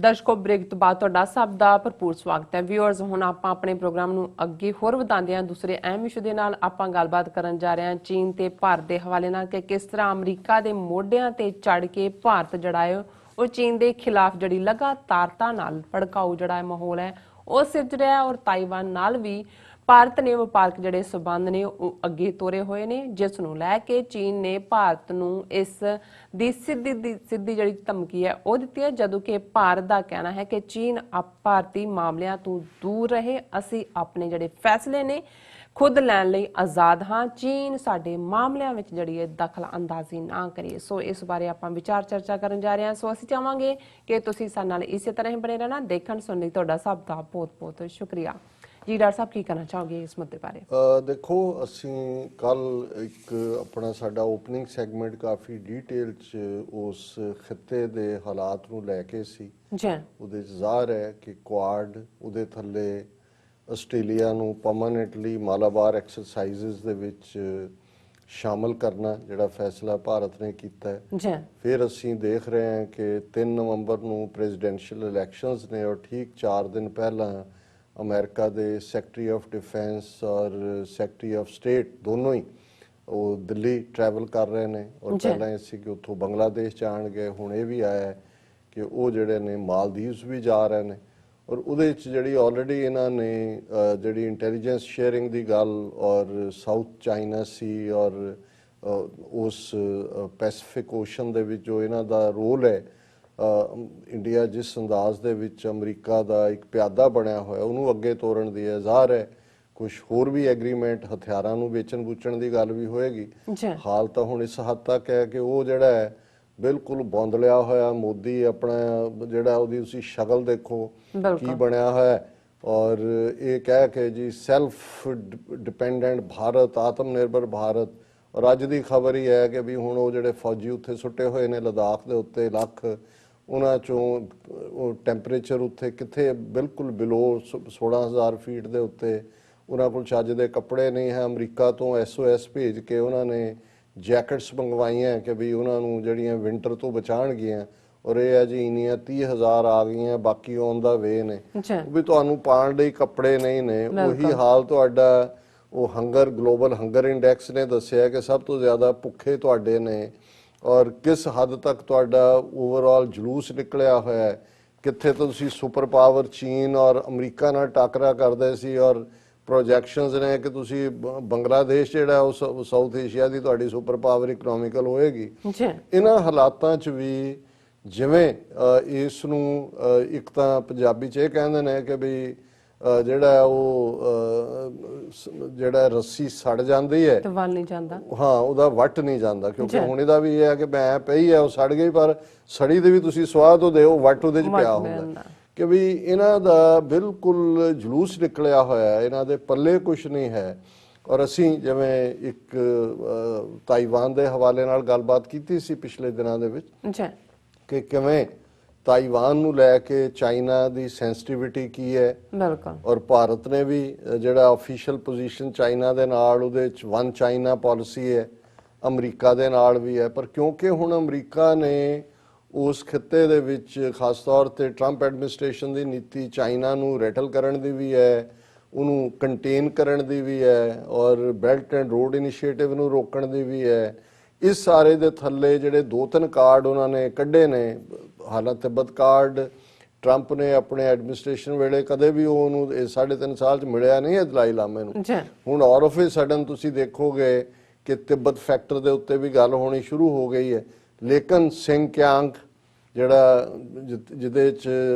ਦਰਸ਼ਕੋ break ਤੋਂ ਬਾਅਦ ਤੁਹਾਡਾ ਸਭ ਦਾ ਭਰਪੂਰ ਸਵਾਗਤ ਹੈ। ਵਿਊਅਰਸ, ਹੁਣ ਆਪਾਂ ਆਪਣੇ ਪ੍ਰੋਗਰਾਮ ਨੂੰ ਅੱਗੇ ਹੋਰ ਵਧਾਉਂਦੇ ਹਾਂ। ਦੂਸਰੇ ਅਹਿਮ ਇਸ਼ੂ ਦੇ ਨਾਲ ਆਪਾਂ ਗੱਲਬਾਤ ਕਰਨ ਜਾ ਰਹੇ ਹਾਂ ਚੀਨ ਤੇ ਭਾਰਤ ਦੇ ਹਵਾਲੇ ਨਾਲ ਕਿ ਕਿਸ ਤਰ੍ਹਾਂ ਅਮਰੀਕਾ ਦੇ ਮੋਢਿਆਂ ਤੇ ਚੜ ਕੇ ਭਾਰਤ ਜਿਹੜਾ ਹੈ ਉਹ ਚੀਨ ਦੇ ਖਿਲਾਫ ਜਿਹੜੀ ਲਗਾਤਾਰਤਾ ਨਾਲ ਭੜਕਾਊ ਜਿਹੜਾ ਮਾਹੌਲ ਹੈ ਉਹ ਸਿਰਜ ਰਿਹਾ ਔਰ ਤਾਈਵਾਨ ਨਾਲ ਵੀ ਭਾਰਤ ਨੇ ਵਪਾਰਕ ਜਿਹੜੇ ਸਬੰਧ ਨੇ ਉਹ ਅੱਗੇ ਤੋਰੇ ਹੋਏ ਨੇ, ਜਿਸ ਨੂੰ ਲੈ ਕੇ ਚੀਨ ਨੇ ਭਾਰਤ ਨੂੰ ਇਸ ਦੀ ਸਿੱਧੀ ਜਿਹੜੀ ਧਮਕੀ ਹੈ ਉਹ ਦਿੱਤੀ ਹੈ, ਜਦੋਂ ਕਿ ਭਾਰਤ ਦਾ ਕਹਿਣਾ ਹੈ ਕਿ ਚੀਨ ਭਾਰਤੀ ਮਾਮਲਿਆਂ ਤੋਂ ਦੂਰ ਰਹੇ, ਅਸੀਂ ਆਪਣੇ ਜਿਹੜੇ ਫੈਸਲੇ ਨੇ ਖੁਦ ਲੈਣ ਲਈ ਆਜ਼ਾਦ ਹਾਂ, ਚੀਨ ਸਾਡੇ ਮਾਮਲਿਆਂ ਵਿੱਚ ਜਿਹੜੀ ਹੈ ਦਖਲ ਅੰਦਾਜ਼ੀ ਨਾ ਕਰੇ। ਸੋ ਇਸ ਬਾਰੇ ਆਪਾਂ ਵਿਚਾਰ ਚਰਚਾ ਕਰਨ ਜਾ ਰਹੇ ਹਾਂ। ਸੋ ਅਸੀਂ ਚਾਹਾਂਗੇ ਕਿ ਤੁਸੀਂ ਸਾਡੇ ਨਾਲ ਇਸੇ ਤਰ੍ਹਾਂ ਹੀ ਬਣੇ ਰਹਿਣਾ। ਦੇਖਣ ਸੁਣਨ ਲਈ ਤੁਹਾਡਾ ਸਭ ਦਾ ਬਹੁਤ ਬਹੁਤ ਸ਼ੁਕਰੀਆ ਜੀ। ਡਾਕਟਰ ਸਾਹਿਬ, ਕੀ ਕਹਿਣਾ ਚਾਹੋਗੇ ਇਸ ਮੁੱਦੇ ਬਾਰੇ? ਦੇਖੋ, ਅਸੀਂ ਕੱਲ ਇੱਕ ਆਪਣਾ ਸਾਡਾ ਓਪਨਿੰਗ ਸੈਗਮੈਂਟ ਕਾਫੀ ਡਿਟੇਲ 'ਚ ਉਸ ਖਿੱਤੇ ਦੇ ਹਾਲਾਤ ਨੂੰ ਲੈ ਕੇ ਸੀ ਜੀ। ਉਹਦੇ 'ਚ ਜ਼ਾਹਰ ਹੈ ਕਿ ਕੁਆਡ, ਉਹਦੇ ਥੱਲੇ ਆਸਟ੍ਰੇਲੀਆ ਨੂੰ ਪਰਮਾਨੈਂਟਲੀ ਮਾਲਾਬਾਰ ਐਕਸਰਸਾਈਜ਼ਸ ਦੇ ਵਿੱਚ ਸ਼ਾਮਲ ਕਰਨਾ ਜਿਹੜਾ ਫੈਸਲਾ ਭਾਰਤ ਨੇ ਕੀਤਾ ਹੈ। ਫਿਰ ਅਸੀਂ ਦੇਖ ਰਹੇ ਹਾਂ ਕਿ 3 ਨਵੰਬਰ ਨੂੰ ਪ੍ਰੈਜ਼ੀਡੈਂਸ਼ੀਅਲ ਇਲੈਕਸ਼ਨਸ ਨੇ ਔਰ ਠੀਕ 4 ਦਿਨ ਪਹਿਲਾਂ ਅਮਰੀਕਾ ਦੇ ਸੈਕਟਰੀ ਆਫ ਡਿਫੈਂਸ ਔਰ ਸੈਕਟਰੀ ਆਫ ਸਟੇਟ ਦੋਨੋਂ ਹੀ ਉਹ ਦਿੱਲੀ ਟਰੈਵਲ ਕਰ ਰਹੇ ਨੇ ਔਰ ਪਹਿਲਾਂ ਇਹ ਸੀ ਕਿ ਉੱਥੋਂ ਬੰਗਲਾਦੇਸ਼ ਜਾਣਗੇ। ਹੁਣ ਇਹ ਵੀ ਆਇਆ ਕਿ ਉਹ ਜਿਹੜੇ ਨੇ ਮਾਲਦੀਵਸ ਵੀ ਜਾ ਰਹੇ ਨੇ ਔਰ ਉਹਦੇ ਵਿੱਚ ਜਿਹੜੀ ਆਲਰੇਡੀ ਇਹਨਾਂ ਨੇ ਜਿਹੜੀ ਇੰਟੈਲੀਜੈਂਸ ਸ਼ੇਅਰਿੰਗ ਦੀ ਗੱਲ ਔਰ ਸਾਊਥ ਚਾਈਨਾ ਸੀ ਔਰ ਉਸ ਪੈਸੀਫਿਕ ਓਸ਼ਨ ਦੇ ਵਿੱਚ ਜੋ ਇਹਨਾਂ ਦਾ ਰੋਲ ਹੈ, ਇੰਡੀਆ ਜਿਸ ਅੰਦਾਜ਼ ਦੇ ਵਿੱਚ ਅਮਰੀਕਾ ਦਾ ਇੱਕ ਪਿਆਦਾ ਬਣਿਆ ਹੋਇਆ ਉਹਨੂੰ ਅੱਗੇ ਤੋਰਨ ਦੀ ਜ਼ਾਹਰ ਹੈ। ਕੁਝ ਹੋਰ ਵੀ ਐਗਰੀਮੈਂਟ ਹਥਿਆਰਾਂ ਨੂੰ ਵੇਚਣ ਬੂਚਣ ਦੀ ਗੱਲ ਵੀ ਹੋਏਗੀ। ਹਾਲ ਤਾਂ ਹੁਣ ਇਸ ਹੱਦ ਤੱਕ ਹੈ ਕਿ ਉਹ ਜਿਹੜਾ ਹੈ ਬਿਲਕੁਲ ਬੌਂਦਲਿਆ ਹੋਇਆ ਮੋਦੀ ਆਪਣਾ ਜਿਹੜਾ ਉਹਦੀ ਤੁਸੀਂ ਸ਼ਕਲ ਦੇਖੋ ਕੀ ਬਣਿਆ ਹੋਇਆ ਔਰ ਇਹ ਕਹਿ ਕੇ ਜੀ ਸੈਲਫ ਡਿਪੈਂਡੈਂਟ ਭਾਰਤ, ਆਤਮ ਨਿਰਭਰ ਭਾਰਤ। ਔਰ ਅੱਜ ਦੀ ਖਬਰ ਹੀ ਹੈ ਕਿ ਵੀ ਹੁਣ ਉਹ ਜਿਹੜੇ ਫੌਜੀ ਉੱਥੇ ਸੁੱਟੇ ਹੋਏ ਨੇ ਲਦਾਖ ਦੇ ਉੱਤੇ ਲੱਖ, ਉਹਨਾਂ ਚੋਂ ਉਹ ਟੈਂਪਰੇਚਰ ਉੱਥੇ ਕਿੱਥੇ ਬਿਲਕੁਲ ਬਿਲੋ 16,000 ਫੀਟ ਦੇ ਉੱਤੇ, ਉਹਨਾਂ ਕੋਲ ਚੱਜ ਦੇ ਕੱਪੜੇ ਨਹੀਂ ਹੈ। ਅਮਰੀਕਾ ਤੋਂ SOS ਭੇਜ ਕੇ ਉਹਨਾਂ ਨੇ ਜੈਕਟਸ ਮੰਗਵਾਈਆਂ ਕਿ ਵੀ ਉਹਨਾਂ ਨੂੰ ਜਿਹੜੀਆਂ ਵਿੰਟਰ ਤੋਂ ਬਚਾਉਣਗੀਆਂ ਔਰ ਇਹ ਹੈ ਜੀ ਇੰਨੀਆਂ 30,000 ਆ ਗਈਆਂ, ਬਾਕੀ ਆਨ ਦਾ ਵੇ ਨੇ ਵੀ ਤੁਹਾਨੂੰ ਪਾਉਣ ਲਈ ਕੱਪੜੇ ਨਹੀਂ ਨੇ। ਉਹੀ ਹਾਲ ਤੁਹਾਡਾ ਉਹ ਹੰਗਰ, ਗਲੋਬਲ ਹੰਗਰ ਇੰਡੈਕਸ ਨੇ ਦੱਸਿਆ ਕਿ ਸਭ ਤੋਂ ਜ਼ਿਆਦਾ ਭੁੱਖੇ ਤੁਹਾਡੇ ਨੇ ਔਰ ਕਿਸ ਹੱਦ ਤੱਕ ਤੁਹਾਡਾ ਓਵਰਆਲ ਜਲੂਸ ਨਿਕਲਿਆ ਹੋਇਆ ਹੈ। ਕਿੱਥੇ ਤੋਂ ਤੁਸੀਂ ਸੁਪਰ ਪਾਵਰ ਚੀਨ ਔਰ ਅਮਰੀਕਾ ਨਾਲ ਟਾਕਰਾ ਕਰਦੇ ਸੀ ਔਰ ਪ੍ਰੋਜੈਕਸ਼ਨਸ ਨੇ ਕਿ ਤੁਸੀਂ ਬੰਗਲਾਦੇਸ਼ ਜਿਹੜਾ ਉਹ ਸਾਊਥ ਏਸ਼ੀਆ ਦੀ ਤੁਹਾਡੀ ਸੁਪਰ ਪਾਵਰ ਇਕਨੋਮਿਕਲ ਹੋਏਗੀ। ਇਹਨਾਂ ਹਾਲਾਤਾਂ 'ਚ ਵੀ ਜਿਵੇਂ ਇਸ ਨੂੰ ਇੱਕ ਤਾਂ ਪੰਜਾਬੀ 'ਚ ਇਹ ਕਹਿੰਦੇ ਨੇ ਕਿ ਵੀ ਜਿਹੜਾ ਉਹ ਜਿਹੜਾ ਰੱਸੀ ਸੜ ਜਾਂਦੀ ਹੈ ਵੱਲ ਨਹੀਂ ਜਾਂਦਾ, ਹਾਂ ਉਹਦਾ ਵੱਟ ਨਹੀਂ ਜਾਂਦਾ, ਕਿਉਂਕਿ ਹੁਣ ਇਹਦਾ ਵੀ ਇਹ ਹੈ ਕਿ ਮੈਂ ਪਈ ਹੈ ਉਹ ਸੜ ਗਈ ਪਰ ਸੜੀ ਦੇ ਵੀ ਤੁਸੀਂ ਸਵਾਦ ਉਹਦੇ ਉਹ ਵੱਟ ਉਹਦੇ 'ਚ ਪਿਆ ਹੁੰਦਾ ਕਿ ਵੀ ਇਹਨਾਂ ਦਾ ਬਿਲਕੁਲ ਜਲੂਸ ਨਿਕਲਿਆ ਹੋਇਆ, ਇਹਨਾਂ ਦੇ ਪੱਲੇ ਕੁਛ ਨਹੀਂ ਹੈ। ਔਰ ਅਸੀਂ ਜਿਵੇਂ ਇੱਕ ਤਾਈਵਾਨ ਦੇ ਹਵਾਲੇ ਨਾਲ ਗੱਲਬਾਤ ਕੀਤੀ ਸੀ ਪਿਛਲੇ ਦਿਨਾਂ ਦੇ ਵਿੱਚ ਕਿ ਕਿਵੇਂ ਤਾਈਵਾਨ ਨੂੰ ਲੈ ਕੇ ਚਾਈਨਾ ਦੀ ਸੈਂਸਿਟੀਵਿਟੀ ਕੀ ਹੈ ਔਰ ਭਾਰਤ ਨੇ ਵੀ ਜਿਹੜਾ ਆਫੀਸ਼ੀਅਲ ਪੋਜੀਸ਼ਨ ਚਾਈਨਾ ਦੇ ਨਾਲ ਉਹਦੇ ਵਿੱਚ ਵਨ ਚਾਈਨਾ ਪਾਲਿਸੀ ਹੈ, ਅਮਰੀਕਾ ਦੇ ਨਾਲ ਵੀ ਹੈ। ਪਰ ਕਿਉਂਕਿ ਹੁਣ ਅਮਰੀਕਾ ਨੇ ਉਸ ਖਿੱਤੇ ਦੇ ਵਿੱਚ ਖਾਸ ਤੌਰ ਤੇ ਟਰੰਪ ਐਡਮਿਨਿਸਟ੍ਰੇਸ਼ਨ ਦੀ ਨੀਤੀ ਚਾਈਨਾ ਨੂੰ ਰੈਟਲ ਕਰਨ ਦੀ ਵੀ ਹੈ, ਉਹਨੂੰ ਕੰਟੇਨ ਕਰਨ ਦੀ ਵੀ ਹੈ ਔਰ ਬੈਲਟ ਐਂਡ ਰੋਡ ਇਨੀਸ਼ੀਏਟਿਵ ਨੂੰ ਰੋਕਣ ਦੀ ਵੀ ਹੈ। ਇਸ ਸਾਰੇ ਦੇ ਥੱਲੇ ਜਿਹੜੇ 2-3 ਕਾਰਡ ਉਹਨਾਂ ਨੇ ਕੱਢੇ ਨੇ, ਹਾਲਾਂਕਿ ਤਿੱਬਤ ਕਾਰਡ ਟਰੰਪ ਨੇ ਆਪਣੇ ਐਡਮਿਨਿਸਟ੍ਰੇਸ਼ਨ ਵੇਲੇ ਕਦੇ ਵੀ ਉਹਨੂੰ 3.5 ਸਾਲ 'ਚ ਮਿਲਿਆ ਨਹੀਂ ਹੈ ਦਲਾਈ ਲਾਮੇ ਨੂੰ। ਹੁਣ ਆਲ ਆਫ ਏ ਸਡਨ ਤੁਸੀਂ ਦੇਖੋਗੇ ਕਿ ਤਿੱਬਤ ਫੈਕਟਰ ਦੇ ਉੱਤੇ ਵੀ ਗੱਲ ਹੋਣੀ ਸ਼ੁਰੂ ਹੋ ਗਈ ਹੈ। ਲੇਕਿਨ ਸਿੰਗਕਿਆਂਗ ਜਿਹੜਾ ਜਿਹਦੇ 'ਚ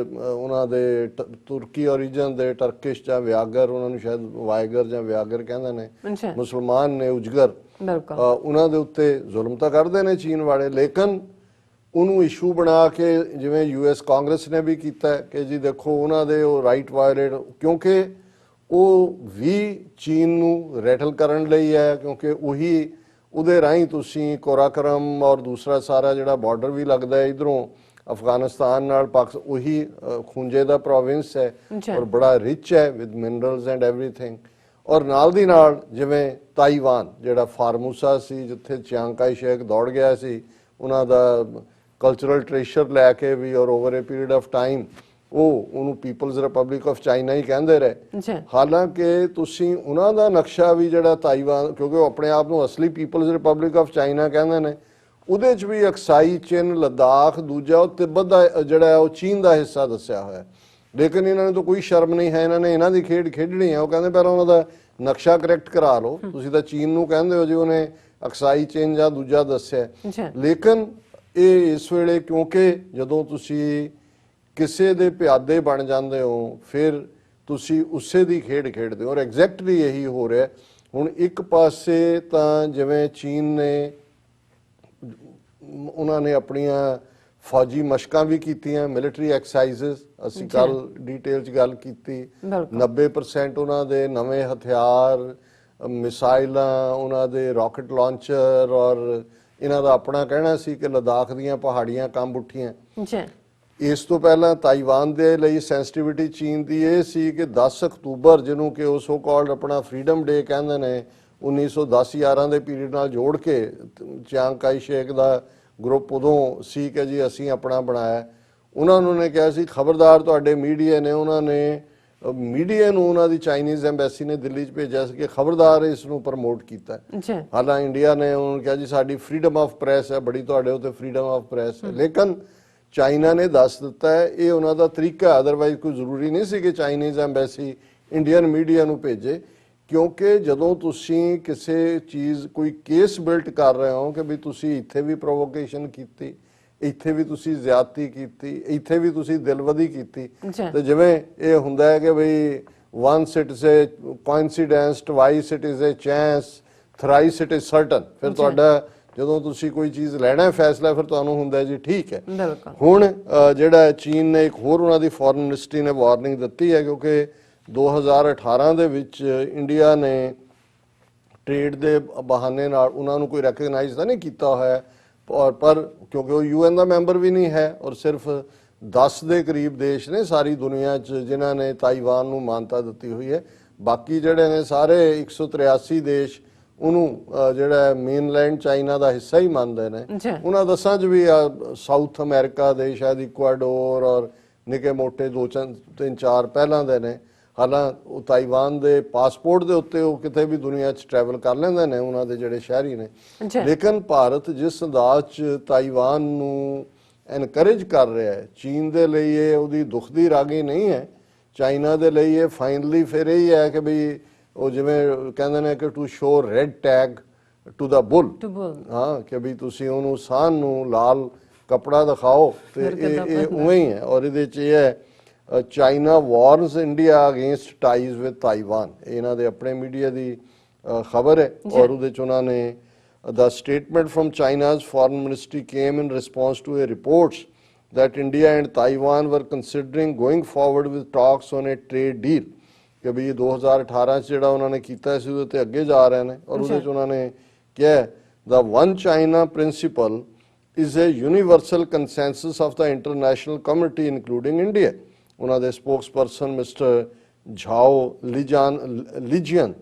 ਉਹਨਾਂ ਦੇ ਤੁਰਕੀ ਓਰੀਜਨ ਦੇ ਟਰਕਿਸ਼ ਜਾਂ ਵਿਆਗਰ, ਉਹਨਾਂ ਨੂੰ ਸ਼ਾਇਦ ਵਾਇਗਰ ਜਾਂ ਵਿਆਗਰ ਕਹਿੰਦੇ ਨੇ, ਮੁਸਲਮਾਨ ਨੇ ਉਜਗਰ, ਉਹਨਾਂ ਦੇ ਉੱਤੇ ਜ਼ੁਲਮ ਤਾਂ ਕਰਦੇ ਨੇ ਚੀਨ ਵਾਲੇ, ਲੇਕਿਨ ਉਹਨੂੰ ਇਸ਼ੂ ਬਣਾ ਕੇ ਜਿਵੇਂ US ਕਾਂਗਰਸ ਨੇ ਵੀ ਕੀਤਾ ਕਿ ਜੀ ਦੇਖੋ ਉਹਨਾਂ ਦੇ ਉਹ ਰਾਈਟ ਵਾਇਲੇਟ, ਕਿਉਂਕਿ ਉਹ ਵੀ ਚੀਨ ਨੂੰ ਰੈਟਲ ਕਰਨ ਲਈ ਹੈ, ਕਿਉਂਕਿ ਉਹੀ ਉਹਦੇ ਰਾਹੀਂ ਤੁਸੀਂ ਕੋਰਾਕਰਮ ਔਰ ਦੂਸਰਾ ਸਾਰਾ ਜਿਹੜਾ ਬਾਰਡਰ ਵੀ ਲੱਗਦਾ ਹੈ ਇਧਰੋਂ ਅਫਗਾਨਿਸਤਾਨ ਨਾਲ, ਉਹੀ ਖੁੰਜੇ ਦਾ ਪ੍ਰੋਵਿੰਸ ਹੈ ਔਰ ਬੜਾ ਰਿਚ ਹੈ ਵਿਦ ਮਿਨਰਲਸ ਐਂਡ ਐਵਰੀਥਿੰਗ। ਔਰ ਨਾਲ ਦੀ ਨਾਲ ਜਿਵੇਂ ਤਾਈਵਾਨ ਜਿਹੜਾ ਫਾਰਮੂਸਾ ਸੀ ਜਿੱਥੇ ਚਿਆਂਗ ਕਾਈ ਸ਼ੇਕ ਦੌੜ ਗਿਆ ਸੀ, ਉਹਨਾਂ ਦਾ ਕਲਚਰਲ ਟ੍ਰੇਸ਼ਰ ਲੈ ਕੇ ਵੀ ਔਰ over A period of time ਉਹਨੂੰ ਪੀਪਲਜ਼ ਰਿਪਬਲਿਕ ਆਫ ਚਾਈਨਾ ਹੀ ਕਹਿੰਦੇ ਰਹੇ। ਹਾਲਾਂਕਿ ਤੁਸੀਂ ਉਹਨਾਂ ਦਾ ਨਕਸ਼ਾ ਵੀ ਜਿਹੜਾ ਤਾਈਵਾਨ, ਕਿਉਂਕਿ ਉਹ ਆਪਣੇ ਆਪ ਨੂੰ ਅਸਲੀ ਪੀਪਲਜ਼ ਰਿਪਬਲਿਕ ਆਫ ਚਾਈਨਾ ਕਹਿੰਦੇ ਨੇ, ਉਹਦੇ 'ਚ ਵੀ ਅਕਸਾਈ ਚਿੰਨ, ਲਦਾਖ, ਦੂਜਾ ਉਹ ਤਿੱਬਤ ਦਾ ਜਿਹੜਾ ਉਹ ਚੀਨ ਦਾ ਹਿੱਸਾ ਦੱਸਿਆ ਹੋਇਆ। ਲੇਕਿਨ ਇਹਨਾਂ ਨੂੰ ਤਾਂ ਕੋਈ ਸ਼ਰਮ ਨਹੀਂ ਹੈ, ਇਹਨਾਂ ਨੇ ਇਹਨਾਂ ਦੀ ਖੇਡ ਖੇਡਣੀ ਹੈ। ਉਹ ਕਹਿੰਦੇ ਪਹਿਲਾਂ ਉਹਨਾਂ ਦਾ ਨਕਸ਼ਾ ਕਰੈਕਟ ਕਰਾ ਲਓ, ਤੁਸੀਂ ਤਾਂ ਚੀਨ ਨੂੰ ਕਹਿੰਦੇ ਹੋ ਜੀ ਉਹਨੇ ਅਕਸਾਈ ਚਿੰਨ ਜਾਂ ਦੂਜਾ ਦੱਸਿਆ। ਲੇਕਿਨ ਇਹ ਇਸ ਵੇਲੇ ਕਿਉਂਕਿ ਜਦੋਂ ਤੁਸੀਂ ਕਿਸੇ ਦੇ ਪਿਆਦੇ ਬਣ ਜਾਂਦੇ ਹੋ ਫਿਰ ਤੁਸੀਂ ਉਸੇ ਦੀ ਖੇਡ ਖੇਡਦੇ ਹੋ, ਔਰ ਐਗਜ਼ੈਕਟਲੀ ਇਹੀ ਹੋ ਰਿਹਾ ਹੁਣ। ਇੱਕ ਪਾਸੇ ਤਾਂ ਜਿਵੇਂ ਚੀਨ ਨੇ ਉਹਨਾਂ ਨੇ ਆਪਣੀਆਂ ਫੌਜੀ ਮਸ਼ਕਾਂ ਵੀ ਕੀਤੀਆਂ, ਮਿਲਟਰੀ ਐਕਸਰਸਾਈਜ਼ਸ, ਅਸੀਂ ਕੱਲ ਡੀਟੇਲ 'ਚ ਗੱਲ ਕੀਤੀ। 90% ਉਹਨਾਂ ਦੇ ਨਵੇਂ ਹਥਿਆਰ, ਮਿਸਾਈਲਾਂ, ਉਹਨਾਂ ਦੇ ਰਾਕਟ ਲਾਂਚਰ, ਔਰ ਇਹਨਾਂ ਦਾ ਆਪਣਾ ਕਹਿਣਾ ਸੀ ਕਿ ਲਦਾਖ ਦੀਆਂ ਪਹਾੜੀਆਂ ਕੰਬ ਉੱਠੀਆਂ। ਇਸ ਤੋਂ ਪਹਿਲਾਂ ਤਾਈਵਾਨ ਦੇ ਲਈ ਸੈਂਸਿਟੀਵਿਟੀ ਚੀਨ ਦੀ ਇਹ ਸੀ ਕਿ 10 ਅਕਤੂਬਰ, ਜਿਹਨੂੰ ਕਿ ਉਹ ਸੋ ਕਾਲਡ ਆਪਣਾ ਫਰੀडम ਡੇ ਕਹਿੰਦੇ ਨੇ, 1910-11 ਦੇ ਪੀਰੀਅਡ ਨਾਲ ਜੋੜ ਕੇ ਚਿਆਂਗ ਕਾਈ ਸ਼ੇਕ ਦਾ ਗਰੁੱਪ ਉਦੋਂ ਸੀ ਕਿ ਜੀ ਅਸੀਂ ਆਪਣਾ ਬਣਾਇਆ। ਉਹਨਾਂ ਨੂੰ ਨੇ ਕਿਹਾ ਸੀ ਖਬਰਦਾਰ ਤੁਹਾਡੇ ਮੀਡੀਆ ਨੇ, ਉਹਨਾਂ ਨੇ ਮੀਡੀਆ ਨੂੰ ਉਹਨਾਂ ਦੀ ਚਾਈਨੀਜ਼ ਐਮਬੈਸੀ ਨੇ ਦਿੱਲੀ 'ਚ ਭੇਜਿਆ ਸੀ ਕਿ ਖਬਰਦਾਰ ਇਸ ਨੂੰ ਪ੍ਰਮੋਟ ਕੀਤਾ। ਹਾਲਾਂਕਿ ਇੰਡੀਆ ਨੇ ਉਹਨਾਂ ਨੂੰ ਕਿਹਾ ਜੀ ਸਾਡੀ ਫਰੀडम ਆਫ ਪ੍ਰੈਸ ਹੈ, ਬੜੀ ਤੁਹਾਡੇ ਉੱਤੇ ਫਰੀडम ਆਫ ਪ੍ਰੈਸ ਹੈ। ਲੇਕਿਨ ਚਾਈਨਾ ਨੇ ਦੱਸ ਦਿੱਤਾ ਹੈ ਇਹ ਉਹਨਾਂ ਦਾ ਤਰੀਕਾ, ਅਦਰਵਾਈਜ਼ ਕੋਈ ਜ਼ਰੂਰੀ ਨਹੀਂ ਸੀ ਕਿ ਚਾਈਨੀਜ਼ ਐਮਬੈਸੀ ਇੰਡੀਅਨ ਮੀਡੀਆ ਨੂੰ ਭੇਜੇ, ਕਿਉਂਕਿ ਜਦੋਂ ਤੁਸੀਂ ਕਿਸੇ ਚੀਜ਼ ਕੋਈ ਕੇਸ ਬਿਲਟ ਕਰ ਰਹੇ ਹੋ ਕਿ ਵੀ ਤੁਸੀਂ ਇੱਥੇ ਵੀ ਪ੍ਰੋਵੋਕੇਸ਼ਨ ਕੀਤੀ, ਇੱਥੇ ਵੀ ਤੁਸੀਂ ਜ਼ਿਆਦਤੀ ਕੀਤੀ, ਇੱਥੇ ਵੀ ਤੁਸੀਂ ਦਿਲਵਦੀ ਕੀਤੀ, ਤੇ ਜਿਵੇਂ ਇਹ ਹੁੰਦਾ ਹੈ ਕਿ ਬਈ once it is a coincidence, twice it is a chance, thrice it is certain, ਫਿਰ ਤੁਹਾਡਾ ਜਦੋਂ ਤੁਸੀਂ ਕੋਈ ਚੀਜ਼ ਲੈਣਾ ਫੈਸਲਾ ਫਿਰ ਤੁਹਾਨੂੰ ਹੁੰਦਾ ਜੀ ਠੀਕ ਹੈ। ਹੁਣ ਜਿਹੜਾ ਚੀਨ ਨੇ ਇੱਕ ਹੋਰ ਉਹਨਾਂ ਦੀ ਫੋਰਨ ਮਿਨਿਸਟਰੀ ਨੇ ਵਾਰਨਿੰਗ ਦਿੱਤੀ ਹੈ, ਕਿਉਂਕਿ 2018 ਦੇ ਵਿੱਚ ਇੰਡੀਆ ਨੇ ਟ੍ਰੇਡ ਦੇ ਬਹਾਨੇ ਨਾਲ ਉਹਨਾਂ ਨੂੰ ਕੋਈ ਰੈਕਗਨਾਈਜ਼ ਤਾਂ ਨਹੀਂ ਕੀਤਾ ਹੋਇਆ, ਪਰ ਕਿਉਂਕਿ ਉਹ UN ਦਾ ਮੈਂਬਰ ਵੀ ਨਹੀਂ ਹੈ, ਔਰ ਸਿਰਫ 10 ਦੇ ਕਰੀਬ ਦੇਸ਼ ਨੇ ਸਾਰੀ ਦੁਨੀਆ 'ਚ ਜਿਨ੍ਹਾਂ ਨੇ ਤਾਈਵਾਨ ਨੂੰ ਮਾਨਤਾ ਦਿੱਤੀ ਹੋਈ ਹੈ। ਬਾਕੀ ਜਿਹੜੇ ਨੇ ਸਾਰੇ 183 ਦੇਸ਼ ਉਹਨੂੰ ਜਿਹੜਾ ਮੇਨਲੈਂਡ ਚਾਈਨਾ ਦਾ ਹਿੱਸਾ ਹੀ ਮੰਨਦੇ ਨੇ। ਉਹਨਾਂ ਦਸਾਂ 'ਚ ਵੀ ਸਾਊਥ ਅਮਰੀਕਾ ਦੇ, ਸ਼ਾਇਦ ਇਕੁਆਡੋਰ ਔਰ ਨਿੱਕੇ ਮੋਟੇ 2-3-4 ਪਹਿਲਾਂ ਦੇ ਨੇ। ਹਾਲਾਂ ਉਹ ਤਾਈਵਾਨ ਦੇ ਪਾਸਪੋਰਟ ਦੇ ਉੱਤੇ ਉਹ ਕਿਤੇ ਵੀ ਦੁਨੀਆ 'ਚ ਟਰੈਵਲ ਕਰ ਲੈਂਦੇ ਨੇ, ਉਹਨਾਂ ਦੇ ਜਿਹੜੇ ਸ਼ਹਿਰੀ ਨੇ। ਲੇਕਿਨ ਭਾਰਤ ਜਿਸ ਅੰਦਾਜ਼ 'ਚ ਤਾਈਵਾਨ ਨੂੰ ਐਨਕਰੇਜ ਕਰ ਰਿਹਾ ਹੈ, ਚੀਨ ਦੇ ਲਈ ਇਹ ਉਹਦੀ ਦੁੱਖ ਦੀ ਰਾਗੀ ਨਹੀਂ ਹੈ, ਚਾਈਨਾ ਦੇ ਲਈ ਇਹ ਫਾਈਨਲੀ ਫਿਰ ਇਹ ਹੈ ਕਿ ਬਈ ਉਹ ਜਿਵੇਂ ਕਹਿੰਦੇ ਨੇ ਕਿ to show red tag to the bull, ਹਾਂ, ਕਿ ਵੀ ਤੁਸੀਂ ਉਹਨੂੰ ਸਾਨ ਨੂੰ ਲਾਲ ਕਪੜਾ ਦਿਖਾਓ, ਤੇ ਇਹ ਉਵੇਂ ਹੀ ਹੈ। ਔਰ ਇਹਦੇ 'ਚ ਇਹ ਹੈ China warns India against ties with Taiwan, ਇਹਨਾਂ ਦੇ ਆਪਣੇ ਮੀਡੀਆ ਦੀ ਖਬਰ ਹੈ। ਔਰ ਉਹਦੇ 'ਚ ਉਹਨਾਂ ਨੇ the statement from China's foreign ministry came in response to a reports that India and Taiwan were considering going forward with talks on a trade deal, ਕਿ ਵੀ 2018 'ਚ ਜਿਹੜਾ ਉਹਨਾਂ ਨੇ ਕੀਤਾ ਸੀ ਉਹਦੇ ਤੇ ਅੱਗੇ ਜਾ ਰਹੇ ਨੇ। ਔਰ ਉਹਦੇ 'ਚ ਉਹਨਾਂ ਨੇ ਕਿਹਾ the one China principle is a universal consensus of the international community including India। ਉਹਨਾਂ ਦੇ ਸਪੋਕਸਪਰਸਨ ਮਿਸਟਰ ਝਾਓ ਲੀਜੀਅਨ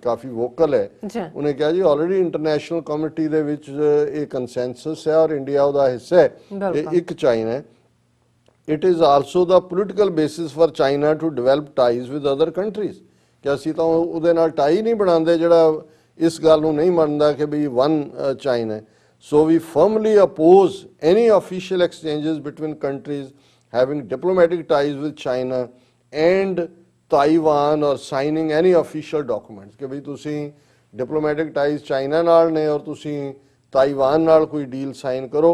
ਕਾਫੀ ਵੋਕਲ ਹੈ, ਉਹਨੇ ਕਿਹਾ ਜੀ ਆਲਰੇਡੀ ਇੰਟਰਨੈਸ਼ਨਲ ਕਮਿਊਨਿਟੀ ਦੇ ਵਿੱਚ ਇਹ ਕੰਸੈਂਸਸ ਹੈ ਔਰ ਇੰਡੀਆ ਉਹਦਾ ਹਿੱਸਾ ਹੈ, ਇਹ ਇੱਕ ਚਾਈਨਾ ਹੈ। It is also the political basis for China to develop ties with other countries, ਕਿ ਅਸੀਂ ਤਾਂ ਉਹਦੇ ਨਾਲ ਟਾਈ ਨਹੀਂ ਬਣਾਉਂਦੇ ਜਿਹੜਾ ਇਸ ਗੱਲ ਨੂੰ ਨਹੀਂ ਮੰਨਦਾ ਕਿ ਵੀ one China. So we firmly oppose any official exchanges between countries having diplomatic ties with China and Taiwan or signing any official documents, ਕਿ ਵੀ ਤੁਸੀਂ diplomatic ties ਚਾਈਨਾ ਨਾਲ ਨੇ ਔਰ ਤੁਸੀਂ ਤਾਈਵਾਨ ਨਾਲ ਕੋਈ ਡੀਲ ਸਾਈਨ ਕਰੋ।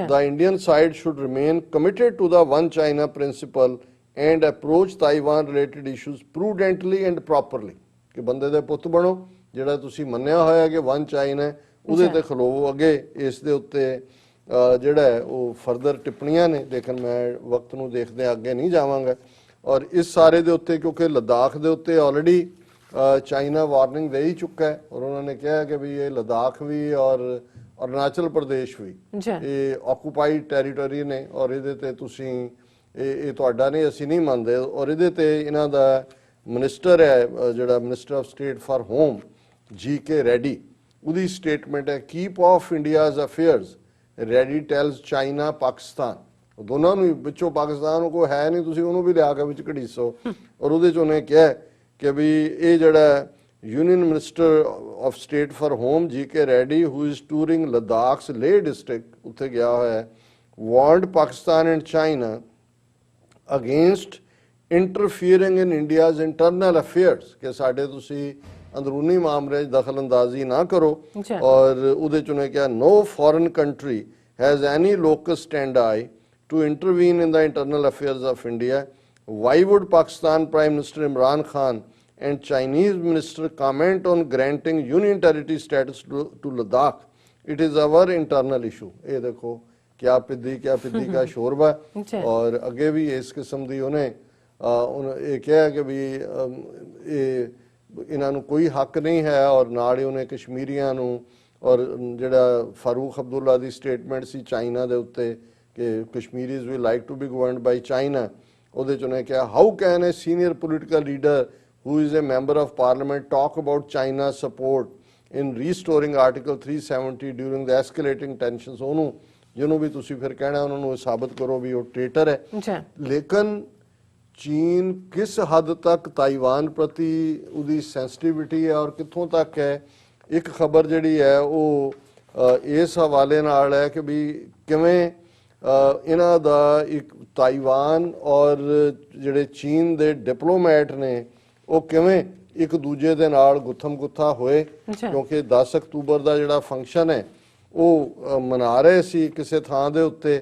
The Indian side should remain committed to the one China principle and approach Taiwan related issues prudently and properly, ਕਿ ਬੰਦੇ ਦੇ ਪੁੱਤ ਬਣੋ, ਜਿਹੜਾ ਤੁਸੀਂ ਮੰਨਿਆ ਹੋਇਆ ਕਿ one China ਉਹਦੇ ਤੇ ਖਲੋਵੋ। ਅੱਗੇ ਇਸ ਦੇ ਉੱਤੇ ਜਿਹੜਾ ਹੈ ਉਹ ਫਰਦਰ ਟਿੱਪਣੀਆਂ ਨੇ, ਲੇਕਿਨ ਮੈਂ ਵਕਤ ਨੂੰ ਦੇਖਦੇ ਅੱਗੇ ਨਹੀਂ ਜਾਵਾਂਗਾ। ਔਰ ਇਸ ਸਾਰੇ ਦੇ ਉੱਤੇ ਕਿਉਂਕਿ ਲਦਾਖ ਦੇ ਉੱਤੇ ਆਲਰੇਡੀ ਚਾਈਨਾ ਵਾਰਨਿੰਗ ਦੇ ਹੀ ਚੁੱਕਾ ਹੈ, ਔਰ ਉਹਨਾਂ ਨੇ ਕਿਹਾ ਕਿ ਵੀ ਇਹ ਲਦਾਖ ਵੀ ਔਰ ਅਰੁਣਾਚਲ ਪ੍ਰਦੇਸ਼ ਵੀ ਇਹ ਆਕੂਪਾਈਡ ਟੈਰੀਟਰੀ ਨੇ, ਔਰ ਇਹਦੇ ਤੇ ਤੁਸੀਂ ਇਹ ਤੁਹਾਡਾ ਨਹੀਂ, ਅਸੀਂ ਨਹੀਂ ਮੰਨਦੇ। ਔਰ ਇਹਦੇ ਤੇ ਇਹਨਾਂ ਦਾ ਮਿਨਿਸਟਰ ਹੈ ਜਿਹੜਾ minister of state for home GK ready, ਉਹਦੀ ਸਟੇਟਮੈਂਟ ਹੈ keep of India's affairs ready tells China Pakistan, ਦੋਨਾਂ ਨੂੰ ਵਿੱਚੋਂ ਪਾਕਿਸਤਾਨ ਨੂੰ ਕੋਈ ਹੈ ਨਹੀਂ, ਤੁਸੀਂ ਉਹਨੂੰ ਵੀ ਲਿਆ ਕੇ ਵਿੱਚ ਘੜੀਸੋ। ਔਰ ਉਹਦੇ 'ਚ ਉਹਨੇ ਕਿਹਾ ਕਿ ਵੀ ਇਹ ਜਿਹੜਾ union minister of state for home G K. Reddy who is touring Ladakh's Leh district, ਉੱਥੇ ਗਿਆ ਹੋਇਆ ਹੈ, warned Pakistan and China against interfering in India's internal affairs, ਕਿ ਸਾਡੇ ਤੁਸੀਂ ਅੰਦਰੂਨੀ ਮਾਮਲੇ 'ਚ ਦਖਲ ਅੰਦਾਜ਼ੀ ਨਾ ਕਰੋ। ਔਰ ਉਹਦੇ 'ਚ ਉਹਨੇ ਕਿਹਾ no foreign country has any locus standi to intervene in the internal affairs of India. Why would Pakistan Prime Minister Imran Khan and Chinese Minister comment on granting union territory status to Ladakh? It is our internal issue. ये देखो क्या पिद्दी का शोरबा। और अगे भी इस किस्म दी उन्हें ये कहा कि भी ये ਇਹਨਾਂ ਨੂੰ ਕੋਈ ਹੱਕ ਨਹੀਂ ਹੈ। ਔਰ ਨਾਲ ਹੀ ਉਹਨੇ ਕਸ਼ਮੀਰੀਆਂ ਨੂੰ ਔਰ ਜਿਹੜਾ ਫਾਰੂਕ ਅਬਦੁੱਲਾ ਦੀ ਸਟੇਟਮੈਂਟ ਸੀ ਚਾਈਨਾ ਦੇ ਉੱਤੇ ਕਿ ਕਸ਼ਮੀਰੀਜ਼ ਵੀ like to be governed by China, ਉਹਦੇ 'ਚ ਉਹਨੇ ਕਿਹਾ how can a senior political leader who is a member of parliament talk about China support in restoring article 370 during the escalating tensions. ਉਹਨੂੰ ਜਿਹਨੂੰ ਵੀ ਤੁਸੀਂ ਫਿਰ ਕਹਿਣਾ ਉਹਨਾਂ ਨੂੰ ਸਾਬਤ ਕਰੋ ਵੀ ਉਹ ਟ੍ਰੇਟਰ ਹੈ। ਲੇਕਿਨ चीन किस हद तक ताइवान प्रति उदी सेंसिटिविटी है और कित्थों तक है, एक खबर जिहड़ी है वो इस हवाले नाल है कि भी किवें इन्हां दा एक ताइवान और जिहड़े चीन दे डिप्लोमैट ने वो किवें एक दूजे दे नाल गुत्थम गुत्था होए, क्योंकि 10 अक्तूबर ਦਾ ਜਿਹੜਾ फंक्शन है वो मना रहे सी किसी ਥਾਂ ਦੇ ਉੱਤੇ।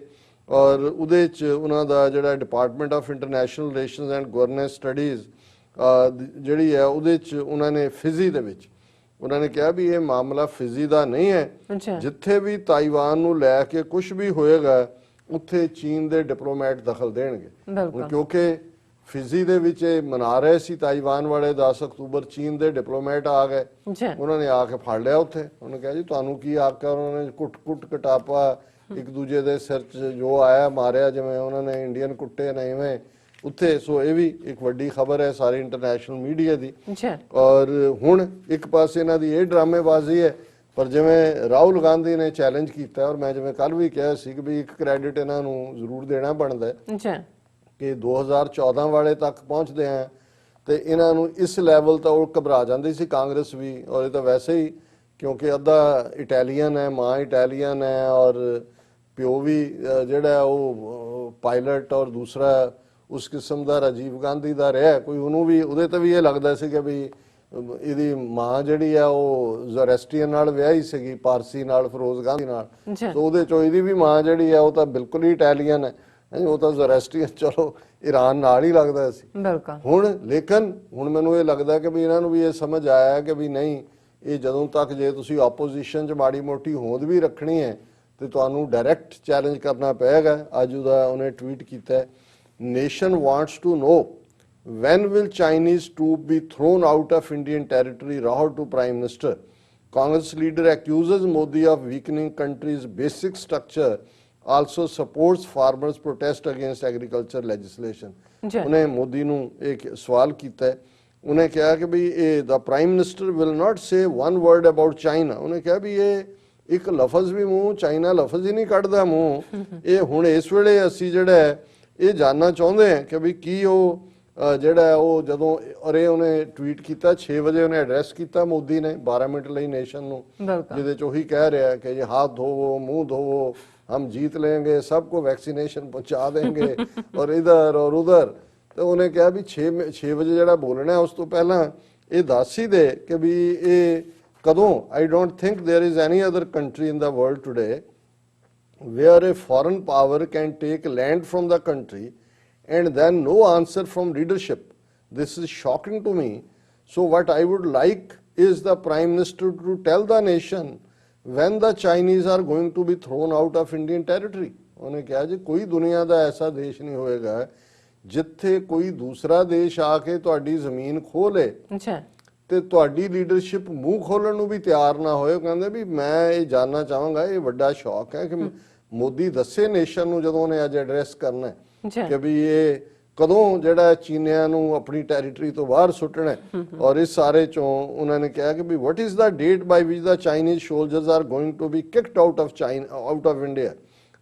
ਔਰ ਉਹਦੇ 'ਚ ਉਹਨਾਂ ਦਾ ਜਿਹੜਾ department of international relations and governance studies ਜਿਹੜੀ ਹੈ ਉਹਦੇ 'ਚ ਉਹਨਾਂ ਨੇ ਫਿਜ਼ੀ ਦੇ ਵਿੱਚ ਉਹਨਾਂ ਨੇ ਕਿਹਾ ਵੀ ਇਹ ਮਾਮਲਾ ਫਿਜ਼ੀ ਦਾ ਨਹੀਂ ਹੈ, ਜਿੱਥੇ ਵੀ ਤਾਈਵਾਨ ਨੂੰ ਲੈ ਕੇ ਕੁਝ ਵੀ ਹੋਏਗਾ ਉੱਥੇ ਚੀਨ ਦੇ ਡਿਪਲੋਮੈਟ ਦਖਲ ਦੇਣਗੇ। ਕਿਉਂਕਿ ਫਿਜ਼ੀ ਦੇ ਵਿੱਚ ਇਹ ਮਨਾ ਰਹੇ ਸੀ ਤਾਈਵਾਨ ਵਾਲੇ 10 ਅਕਤੂਬਰ, ਚੀਨ ਦੇ ਡਿਪਲੋਮੈਟ ਆ ਗਏ, ਉਹਨਾਂ ਨੇ ਆ ਕੇ ਫੜ ਲਿਆ ਉੱਥੇ। ਉਹਨੇ ਕਿਹਾ ਜੀ ਤੁਹਾਨੂੰ ਕੀ ਹੱਕ ਹੈ, ਉਹਨਾਂ ਨੇ ਕੁੱਟ ਕਟਾਪਾ ਇੱਕ ਦੂਜੇ ਦੇ ਸਿਰ 'ਚ ਜੋ ਆਇਆ ਮਾਰਿਆ, ਜਿਵੇਂ ਉਹਨਾਂ ਨੇ ਇੰਡੀਅਨ ਕੁੱਟੇ ਨੇ ਇਵੇਂ ਉੱਥੇ। ਸੋ ਇਹ ਵੀ ਇੱਕ ਵੱਡੀ ਖਬਰ ਹੈ ਸਾਰੀ ਇੰਟਰਨੈਸ਼ਨਲ ਮੀਡੀਆ ਦੀ। ਔਰ ਹੁਣ ਇੱਕ ਪਾਸੇ ਇਹਨਾਂ ਦੀ ਇਹ ਡਰਾਮੇਬਾਜ਼ੀ ਹੈ, ਪਰ ਜਿਵੇਂ ਰਾਹੁਲ ਗਾਂਧੀ ਨੇ ਚੈਲੰਜ ਕੀਤਾ ਔਰ ਮੈਂ ਜਿਵੇਂ ਕੱਲ ਵੀ ਕਿਹਾ ਸੀ ਕਿ ਵੀ ਇੱਕ ਕ੍ਰੈਡਿਟ ਇਹਨਾਂ ਨੂੰ ਜ਼ਰੂਰ ਦੇਣਾ ਬਣਦਾ ਕਿ 2014 ਵਾਲੇ ਤੱਕ ਪਹੁੰਚਦੇ ਆ ਤੇ ਇਹਨਾਂ ਨੂੰ ਇਸ ਲੈਵਲ ਤਾਂ ਉਹ ਘਬਰਾ ਜਾਂਦੀ ਸੀ ਕਾਂਗਰਸ ਵੀ। ਔਰ ਇਹ ਤਾਂ ਵੈਸੇ ਹੀ ਕਿਉਂਕਿ ਅੱਧਾ ਇਟਾਲੀਅਨ ਹੈ, ਮਾਂ ਇਟਾਲੀਅਨ ਹੈ ਔਰ ਪਿਓ ਵੀ ਜਿਹੜਾ ਉਹ ਪਾਇਲਟ ਔਰ ਦੂਸਰਾ ਉਸ ਕਿਸਮ ਦਾ ਰਾਜੀਵ ਗਾਂਧੀ ਦਾ ਰਿਹਾ ਕੋਈ, ਉਹਨੂੰ ਵੀ ਉਹਦੇ ਤੇ ਵੀ ਇਹ ਲੱਗਦਾ ਸੀ ਕਿ ਵੀ ਇਹਦੀ ਮਾਂ ਜਿਹੜੀ ਆ ਉਹ ਜ਼ੋਰੈਸਟਰੀਅਨ ਨਾਲ ਵਿਆਹੀ ਸੀਗੀ, ਪਾਰਸੀ ਨਾਲ, ਫਿਰੋਜ਼ ਗਾਂਧੀ ਨਾਲ। ਸੋ ਉਹਦੇ ਚੋਂ ਇਹਦੀ ਵੀ ਮਾਂ ਜਿਹੜੀ ਆ ਉਹ ਤਾਂ ਬਿਲਕੁਲ ਹੀ ਇਟਾਲੀਅਨ ਹੈ, ਉਹ ਤਾਂ ਜ਼ੋਰੈਸਟਰੀਅਨ ਚਲੋ ਈਰਾਨ ਨਾਲ ਹੀ ਲੱਗਦਾ ਸੀ ਹੁਣ। ਲੇਕਿਨ ਹੁਣ ਮੈਨੂੰ ਇਹ ਲੱਗਦਾ ਕਿ ਵੀ ਇਹਨਾਂ ਨੂੰ ਵੀ ਇਹ ਸਮਝ ਆਇਆ ਕਿ ਵੀ ਨਹੀਂ, ਇਹ ਜਦੋਂ ਤੱਕ ਜੇ ਤੁਸੀਂ ਆਪੋਜੀਸ਼ਨ 'ਚ ਮਾੜੀ ਮੋਟੀ ਹੋਂਦ ਵੀ ਰੱਖਣੀ ਹੈ ਤੇ ਤੁਹਾਨੂੰ ਡਾਇਰੈਕਟ ਚੈਲੰਜ ਕਰਨਾ ਪਏਗਾ। ਅੱਜ ਉਹਦਾ ਉਹਨੇ ਟਵੀਟ ਕੀਤਾ, nation wants to know when will Chinese troop be thrown out of Indian territory, Rahul to Prime Minister. Congress leader accuses Modi of weakening country's basic structure, also supports farmers protest against agriculture legislation. ਉਹਨੇ ਮੋਦੀ ਨੂੰ ਇੱਕ ਸਵਾਲ ਕੀਤਾ, ਉਹਨੇ ਕਿਹਾ ਕਿ ਵੀ ਇਹ the Prime Minister will not say one word about China. ਉਹਨੇ ਕਿਹਾ ਵੀ ਇਹ ਇੱਕ ਲਫ਼ਜ਼ ਵੀ ਮੂੰਹ ਚਾਈਨਾ ਲਫ਼ਜ਼ ਹੀ ਨਹੀਂ ਕੱਢਦਾ ਮੂੰਹ। ਇਹ ਹੁਣ ਇਸ ਵੇਲੇ ਅਸੀਂ ਜਿਹੜਾ ਇਹ ਜਾਨਣਾ ਚਾਹੁੰਦੇ ਹਾਂ ਕਿ ਵੀ ਕੀ ਉਹ ਜਿਹੜਾ ਉਹ ਜਦੋਂ ਅਰੇ ਉਹਨੇ ਟਵੀਟ ਕੀਤਾ 6 ਵਜੇ ਉਹਨੇ ਐਡਰੈਸ ਕੀਤਾ ਮੋਦੀ ਨੇ 12 ਮਿੰਟ ਲਈ ਨੇਸ਼ਨ ਨੂੰ, ਜਿਹਦੇ 'ਚ ਉਹੀ ਕਹਿ ਰਿਹਾ ਕਿ ਇਹ ਹੱਥ ਧੋਵੋ, ਮੂੰਹ ਧੋਵੋ, ਹਮ ਜੀਤ ਲੈਂਗੇ, ਸਭ ਕੋ ਵੈਕਸੀਨੇਸ਼ਨ ਪਹੁੰਚਾ ਦੇਂਗੇ ਔਰ ਇਧਰ ਔਰ ਉਧਰ। ਤੇ ਉਹਨੇ ਕਿਹਾ ਵੀ 6 ਵਜੇ ਜਿਹੜਾ ਬੋਲਣਾ ਉਸ ਤੋਂ ਪਹਿਲਾਂ ਇਹ ਦੱਸ ਹੀ ਦੇ ਕਿ ਵੀ ਇਹ ਕਦੋਂ। I don't think there is any other country in the world today where a foreign power can take land from the country and then no answer from leadership. This is shocking to me. So what I would like is the Prime Minister to tell the nation when the Chinese are going to be thrown out of Indian territory. ਉਹਨੇ ਕਿਹਾ ਜੀ ਕੋਈ ਦੁਨੀਆ ਦਾ ਐਸਾ ਦੇਸ਼ ਨਹੀਂ ਹੋਏਗਾ ਜਿੱਥੇ ਕੋਈ ਦੂਸਰਾ ਦੇਸ਼ ਆ ਕੇ ਤੁਹਾਡੀ ਜ਼ਮੀਨ ਖੋਹ ਲੇ ਤੇ ਤੁਹਾਡੀ ਲੀਡਰਸ਼ਿਪ ਮੂੰਹ ਖੋਲਣ ਨੂੰ ਵੀ ਤਿਆਰ ਨਾ ਹੋਏ। ਕਹਿੰਦੇ ਵੀ ਮੈਂ ਇਹ ਜਾਨਣਾ ਚਾਹਾਂਗਾ, ਇਹ ਵੱਡਾ ਸ਼ੌਕ ਹੈ ਕਿ ਮੋਦੀ ਦੱਸੇ ਨੇਸ਼ਨ ਨੂੰ ਜਦੋਂ ਉਹਨੇ ਅੱਜ ਐਡਰੈਸ ਕਰਨਾ ਕਿ ਵੀ ਇਹ ਕਦੋਂ ਜਿਹੜਾ ਚੀਨੀਆਂ ਨੂੰ ਆਪਣੀ ਟੈਰੀਟਰੀ ਤੋਂ ਬਾਹਰ ਸੁੱਟਣਾ ਹੈ। ਔਰ ਇਸ ਸਾਰੇ ਚੋਂ ਉਹਨਾਂ ਨੇ ਕਿਹਾ ਕਿ ਵੀ what is the date by which the Chinese soldiers are going to be kicked out of China, out of India?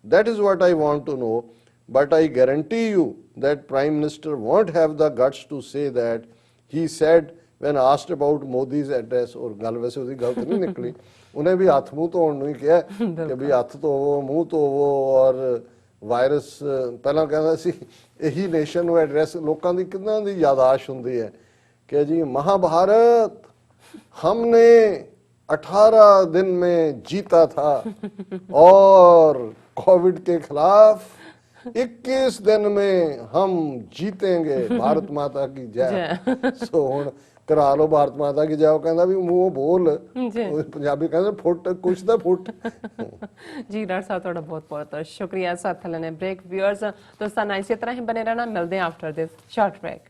That is what I want to know, but I guarantee you that Prime Minister won't have the guts to say that. He said when asked about Modi's address, और ਗੱਲ ਵੈਸੇ ਉਹਦੀ ਗਲਤ ਨਹੀਂ ਨਿਕਲੀ, ਉਹਨੇ ਵੀ ਹੱਥ ਮੂੰਹ ਧੋਣ ਨੂੰ ਹੀ ਕਿਹਾ ਕਿ ਵੀ ਹੱਥ ਧੋਵੋ, ਮੂੰਹ ਧੋਵੋ, ਔਰ ਵਾਇਰਸ ਪਹਿਲਾਂ ਕਹਿੰਦਾ ਸੀ ਇਹੀ ਨੇਸ਼ਨ ਨੂੰ ਐਡਰੈਸ। ਲੋਕਾਂ ਦੀ ਕਿੰਨਾ ਦੀ ਯਾਦਾਸ਼ ਹੁੰਦੀ ਹੈ कि जी महाभारत हमने 18 दिन में जीता था और कोविड के खिलाफ 21 दिन में हम जीतेंगे, भारत माता की जय। सो हुण करा लो भारत माता की जय। कहंदा भी मूंह बोल, पंजाबी कहंदे फुट कुछ दा फुट। जी डॉक्टर साहब थोड़ा बहुत बहुत शुक्रिया साथ लेने ब्रेक। व्यूअर्स दोस्तों इसी तरह ही बने रहना, मिलते हैं आफ्टर दिस शॉर्ट ब्रेक।